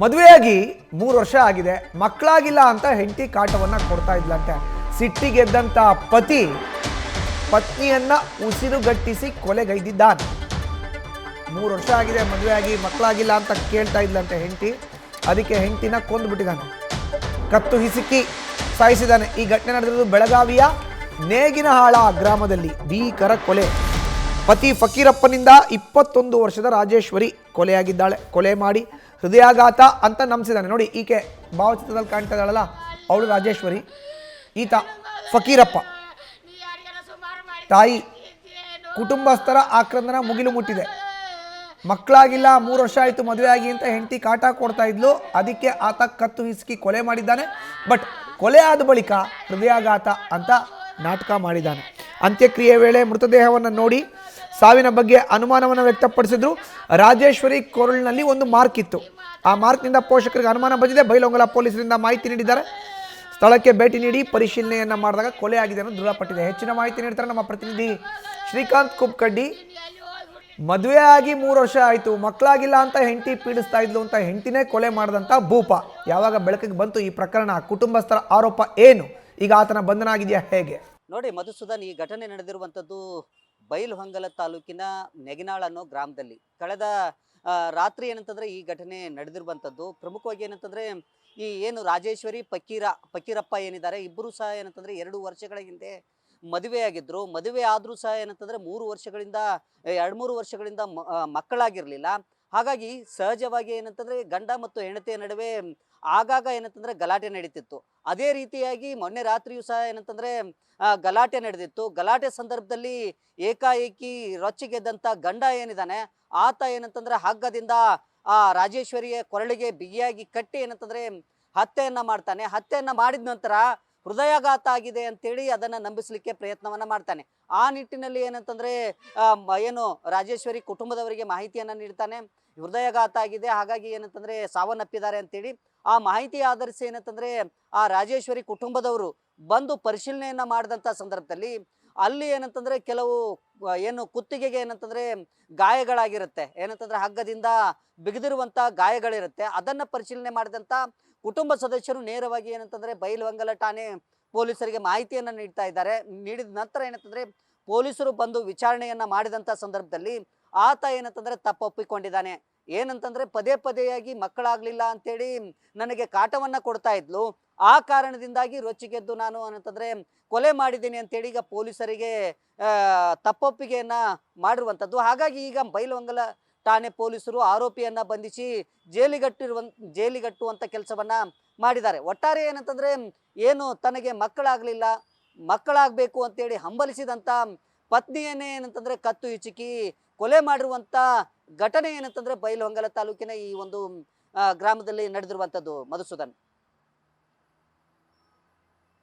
ಮದುವೆಯಾಗಿ 3 ವರ್ಷ ಆಗಿದೆ, ಮಕ್ಕಳಾಗಿಲ್ಲ ಅಂತ ಹೆಂಡತಿ ಕಾಟವನ್ನ ಕೊಡ್ತಾ ಇದ್ಲಂತೆ. ಸಿಟ್ಟಿಗೆದ್ದಂತ ಪತಿ ಪತ್ನಿಯನ್ನ ಉಸಿರುಗಟ್ಟಿಸಿ ಕೊಲೆಗೈದಿದ್ದಾನೆ. 3 ವರ್ಷ ಆಗಿದೆ ಮದುವೆಯಾಗಿ, ಮಕ್ಕಳಾಗಿಲ್ಲ ಅಂತ ಕೇಳ್ತಾ ಇದ್ಲಂತೆ ಹೆಂಡತಿ. ಅದಕ್ಕೆ ಹೆಂಡತಿನ ಕೊಂದುಬಿಟ್ಟಿದ್ದಾನೆ, ಕತ್ತು ಹಿಸುಕಿ ಸಾಯಿಸಿದ್ದಾನೆ. ಈ ಘಟನೆ ನಡೆದಿರೋದು ಬೆಳಗಾವಿಯ ನೇಗಿನಹಾಳ ಗ್ರಾಮದಲ್ಲಿ. ಭೀಕರ ಕೊಲೆ. ಪತಿ ಫಕೀರಪ್ಪನಿಂದ 21 ವರ್ಷದ ರಾಜೇಶ್ವರಿ ಕೊಲೆಯಾಗಿದ್ದಾಳೆ. ಕೊಲೆ ಮಾಡಿ ಹೃದಯಾಘಾತ ಅಂತ ನಂಬಿಸಿದ್ದಾನೆ. ನೋಡಿ, ಈಕೆ ಭಾವಚಿತ್ರದಲ್ಲಿ ಕಾಣ್ತಾ ಇದ್ದಾಳಲ್ಲ, ಅವಳು ರಾಜೇಶ್ವರಿ, ಈತ ಫಕೀರಪ್ಪ. ತಾಯಿ ಕುಟುಂಬಸ್ಥರ ಆಕ್ರಂದನ ಮುಗಿಲು ಮುಟ್ಟಿದೆ. ಮಕ್ಕಳಾಗಿಲ್ಲ, 3 ವರ್ಷ ಆಯಿತು ಮದುವೆ ಆಗಿ ಅಂತ ಹೆಂಡತಿ ಕಾಟ ಕೊಡ್ತಾ ಇದ್ಲು. ಅದಕ್ಕೆ ಆತ ಕತ್ತು ಹಿಸುಕಿ ಕೊಲೆ ಮಾಡಿದ್ದಾನೆ. ಬಟ್ ಕೊಲೆ ಆದ ಬಳಿಕ ಹೃದಯಾಘಾತ ಅಂತ ನಾಟಕ ಮಾಡಿದ್ದಾನೆ. ಅಂತ್ಯಕ್ರಿಯೆ ವೇಳೆ ಮೃತದೇಹವನ್ನು ನೋಡಿ ಸಾವಿನ ಬಗ್ಗೆ ಅನುಮಾನವನ್ನು ವ್ಯಕ್ತಪಡಿಸಿದ್ರು. ರಾಜೇಶ್ವರಿ ಕೊರಳಿನಲ್ಲಿ ಒಂದು ಮಾರ್ಕ್ ಇತ್ತು. ಆ ಮಾರ್ಕ್ನಿಂದ ಪೋಷಕರಿಗೆ ಅನುಮಾನ ಬಂದಿದೆ. ಬೈಲಹೊಂಗಲ ಪೊಲೀಸರಿಂದ ಮಾಹಿತಿ ನೀಡಿದ್ದಾರೆ. ಸ್ಥಳಕ್ಕೆ ಭೇಟಿ ನೀಡಿ ಪರಿಶೀಲನೆಯನ್ನ ಮಾಡಿದಾಗ ಕೊಲೆ ಆಗಿದೆ ಅನ್ನೋದು ದೃಢಪಟ್ಟಿದೆ. ಹೆಚ್ಚಿನ ಮಾಹಿತಿ ನೀಡ್ತಾರೆ ನಮ್ಮ ಪ್ರತಿನಿಧಿ ಶ್ರೀಕಾಂತ್ ಕುಬ್ಕಡ್ಡಿ. ಮದುವೆ ಆಗಿ 3 ವರ್ಷ ಆಯಿತು, ಮಕ್ಕಳಾಗಿಲ್ಲ ಅಂತ ಹೆಂಡತಿ ಪೀಡಿಸ್ತಾ ಇದ್ಲು ಅಂತ ಹೆಂಡತಿನೇ ಕೊಲೆ ಮಾಡಿದಂಥ ಭೂಪ. ಯಾವಾಗ ಬೆಳಕಿಗೆ ಬಂತು ಈ ಪ್ರಕರಣ? ಕುಟುಂಬಸ್ಥರ ಆರೋಪ ಏನು? ಈಗ ಆತನ ಬಂಧನ ಆಗಿದೆಯಾ, ಹೇಗೆ? ನೋಡಿ ಮಧುಸೂದನ್, ಈ ಘಟನೆ ನಡೆದಿರುವಂಥದ್ದು ಬೈಲಹೊಂಗಲ ತಾಲೂಕಿನ ನೆಗಿನಾಳ್ ಅನ್ನೋ ಗ್ರಾಮದಲ್ಲಿ. ಕಳೆದ ರಾತ್ರಿ ಏನಂತಂದ್ರೆ ಈ ಘಟನೆ ನಡೆದಿರುವಂಥದ್ದು. ಪ್ರಮುಖವಾಗಿ ಏನಂತಂದ್ರೆ ಈ ಏನು ರಾಜೇಶ್ವರಿ ಫಕೀರಪ್ಪ ಏನಿದ್ದಾರೆ, ಇಬ್ಬರು ಸಹ ಏನಂತಂದ್ರೆ 2 ವರ್ಷಗಳ ಹಿಂದೆ ಮದುವೆಯಾಗಿದ್ರು. ಮದುವೆ ಆದರೂ ಸಹ ಏನಂತಂದ್ರೆ 2-3 ವರ್ಷಗಳಿಂದ ಮಕ್ಕಳಾಗಿರ್ಲಿಲ್ಲ. ಹಾಗಾಗಿ ಸಹಜವಾಗಿ ಏನಂತಂದ್ರೆ ಗಂಡ ಮತ್ತು ಹೆಂಡತಿಯ ನಡುವೆ ಆಗಾಗ ಏನಂತಂದ್ರೆ ಗಲಾಟೆ ನಡೀತಿತ್ತು. ಅದೇ ರೀತಿಯಾಗಿ ಮೊನ್ನೆ ರಾತ್ರಿಯೂ ಸಹ ಏನಂತಂದ್ರೆ ಗಲಾಟೆ ನಡೆದಿತ್ತು. ಗಲಾಟೆ ಸಂದರ್ಭದಲ್ಲಿ ಏಕಾಏಕಿ ರೊಚ್ಚಿಗೆದ್ದಂತ ಗಂಡ ಏನಿದ್ದಾನೆ, ಆತ ಏನಂತಂದ್ರೆ ಹಗ್ಗದಿಂದ ಆ ರಾಜೇಶ್ವರಿಯ ಕೊರಳಿಗೆ ಬಿಗಿಯಾಗಿ ಕಟ್ಟಿ ಏನಂತಂದ್ರೆ ಹತ್ಯೆಯನ್ನ ಮಾಡ್ತಾನೆ. ಹತ್ಯೆಯನ್ನ ಮಾಡಿದ ನಂತರ ಹೃದಯಾಘಾತ ಆಗಿದೆ ಅಂತೇಳಿ ಅದನ್ನ ನಂಬಿಸ್ಲಿಕ್ಕೆ ಪ್ರಯತ್ನವನ್ನ ಮಾಡ್ತಾನೆ. ಆ ನಿಟ್ಟಿನಲ್ಲಿ ಏನಂತಂದ್ರೆ ಏನು ರಾಜೇಶ್ವರಿ ಕುಟುಂಬದವರಿಗೆ ಮಾಹಿತಿಯನ್ನ ನೀಡ್ತಾನೆ. ಹೃದಯಾಘಾತ ಆಗಿದೆ, ಹಾಗಾಗಿ ಏನಂತಂದ್ರೆ ಸಾವನ್ನಪ್ಪಿದ್ದಾರೆ ಅಂತೇಳಿ ಆ ಮಾಹಿತಿ ಆಧರಿಸಿ ಏನಂತಂದ್ರೆ ಆ ರಾಜೇಶ್ವರಿ ಕುಟುಂಬದವರು ಬಂದು ಪರಿಶೀಲನೆಯನ್ನ ಮಾಡಿದಂತ ಸಂದರ್ಭದಲ್ಲಿ ಅಲ್ಲಿ ಏನಂತಂದ್ರೆ ಕೆಲವು ಏನು ಕುತ್ತಿಗೆಗೆ ಏನಂತಂದ್ರೆ ಗಾಯಗಳಾಗಿರುತ್ತೆ, ಏನಂತಂದ್ರೆ ಹಗ್ಗದಿಂದ ಬಿಗಿದಿರುವಂತ ಗಾಯಗಳಿರುತ್ತೆ. ಅದನ್ನ ಪರಿಶೀಲನೆ ಮಾಡಿದಂತ ಕುಟುಂಬ ಸದಸ್ಯರು ನೇರವಾಗಿ ಏನಂತಂದ್ರೆ ಬೈಲಹೊಂಗಲ ಠಾಣೆ ಪೊಲೀಸರಿಗೆ ಮಾಹಿತಿಯನ್ನ ನೀಡ್ತಾ ಇದ್ದಾರೆ. ನೀಡಿದ ನಂತರ ಏನಂತಂದ್ರೆ ಪೊಲೀಸರು ಬಂದು ವಿಚಾರಣೆಯನ್ನ ಮಾಡಿದಂತ ಸಂದರ್ಭದಲ್ಲಿ ಆತ ಏನಂತಂದ್ರೆ ತಪ್ಪೊಪ್ಪಿಕೊಂಡಿದ್ದಾನೆ. ಏನಂತಂದ್ರೆ ಪದೇಯಾಗಿ ಮಕ್ಕಳಾಗ್ಲಿಲ್ಲ ಅಂತೇಳಿ ನನಗೆ ಕಾಟವನ್ನ ಕೊಡ್ತಾ ಇದ್ಲು, ಆ ಕಾರಣದಿಂದಾಗಿ ರೊಚ್ಚಿಗೆದ್ದು ನಾನು ಏನಂತಂದ್ರೆ ಕೊಲೆ ಮಾಡಿದ್ದೀನಿ ಅಂತೇಳಿ ಈಗ ಪೊಲೀಸರಿಗೆ ತಪ್ಪೊಪ್ಪಿಗೆಯನ್ನ ಮಾಡಿರುವಂಥದ್ದು. ಹಾಗಾಗಿ ಈಗ ಬೈಲಹೊಂಗಲ ಠಾಣೆ ಪೊಲೀಸರು ಆರೋಪಿಯನ್ನ ಬಂಧಿಸಿ ಜೈಲಿಗಟ್ಟುವಂತ ಕೆಲಸವನ್ನ ಮಾಡಿದ್ದಾರೆ. ಒಟ್ಟಾರೆ ಏನಂತಂದ್ರೆ ಏನು ತನಗೆ ಮಕ್ಕಳಾಗಬೇಕು ಅಂತೇಳಿ ಹಂಬಲಿಸಿದಂತ ಪತ್ನಿಯನ್ನೇ ಏನಂತಂದ್ರೆ ಕತ್ತು ಹಿಚುಕಿ ಕೊಲೆ ಮಾಡಿರುವಂತ ಘಟನೆ ಏನಂತಂದ್ರೆ ಬೈಲಹೊಂಗಲ ತಾಲೂಕಿನ ಈ ಒಂದು ಗ್ರಾಮದಲ್ಲಿ ನಡೆದಿರುವಂತದ್ದು. ಮಧುಸೂದನ್.